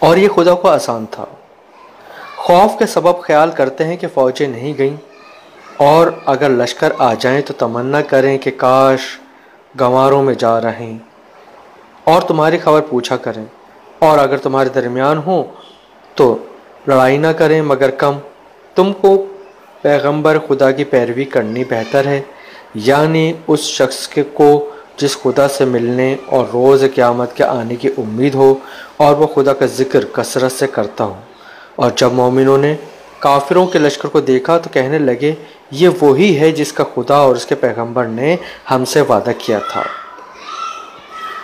اور یہ خدا کو آسان تھا۔ خوف کے سبب خیال کرتے ہیں کہ فوجیں نہیں گئیں، اور اگر لشکر آ جائیں تو تمنا کریں کہ کاش گنواروں میں جا رہیں، اور تمہاری خبر پوچھا کریں، اور اگر تمہارے درمیان ہوں تو لڑائی نہ کریں مگر کم۔ تم کو پیغمبر خدا کی پیروی کرنی بہتر ہے، یعنی اس شخص کو جس خدا سے ملنے اور روز قیامت کے آنے کی امید ہو اور وہ خدا کا ذکر کثرت سے کرتا ہو۔ اور جب مومنوں نے کافروں کے لشکر کو دیکھا تو کہنے لگے، یہ وہی ہے جس کا خدا اور اس کے پیغمبر نے ہم سے وعدہ کیا تھا،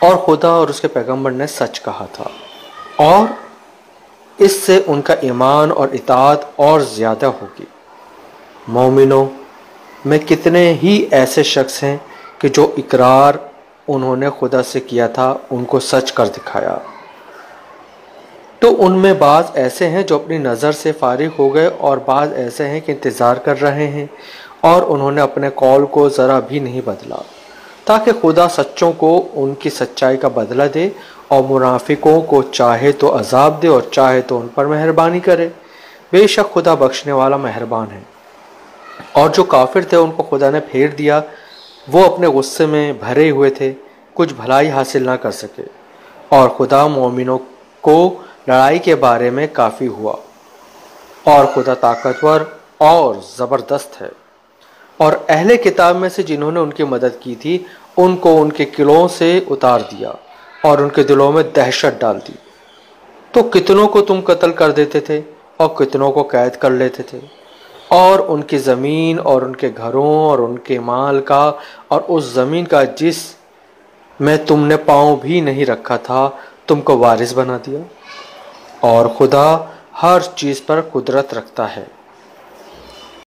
اور خدا اور اس کے پیغمبر نے سچ کہا تھا، اور اس سے ان کا ایمان اور اطاعت اور زیادہ ہوگی۔ مومنوں میں کتنے ہی ایسے شخص ہیں کہ جو اقرار انہوں نے خدا سے کیا تھا ان کو سچ کر دکھایا۔ تو ان میں بعض ایسے ہیں جو اپنی نظر سے فارغ ہو گئے، اور بعض ایسے ہیں کہ انتظار کر رہے ہیں، اور انہوں نے اپنے قول کو ذرا بھی نہیں بدلا، تاکہ خدا سچوں کو ان کی سچائی کا بدلہ دے، اور منافقوں کو چاہے تو عذاب دے اور چاہے تو ان پر مہربانی کرے۔ بے شک خدا بخشنے والا مہربان ہے۔ اور جو کافر تھے ان کو خدا نے پھیر دیا، وہ اپنے غصے میں بھرے ہوئے تھے، کچھ بھلائی حاصل نہ کر سکے، اور خدا مومنوں کو لڑائی کے بارے میں کافی ہوا، اور خدا طاقتور اور زبردست ہے۔ اور اہل کتاب میں سے جنہوں نے ان کی مدد کی تھی ان کو ان کے قلعوں سے اتار دیا اور ان کے دلوں میں دہشت ڈال دی۔ تو کتنوں کو تم قتل کر دیتے تھے اور کتنوں کو قید کر لیتے تھے، اور ان کی زمین اور ان کے گھروں اور ان کے مال کا اور اس زمین کا جس میں تم نے پاؤں بھی نہیں رکھا تھا تم کو وارث بنا دیا۔ اور خدا ہر چیز پر قدرت رکھتا ہے۔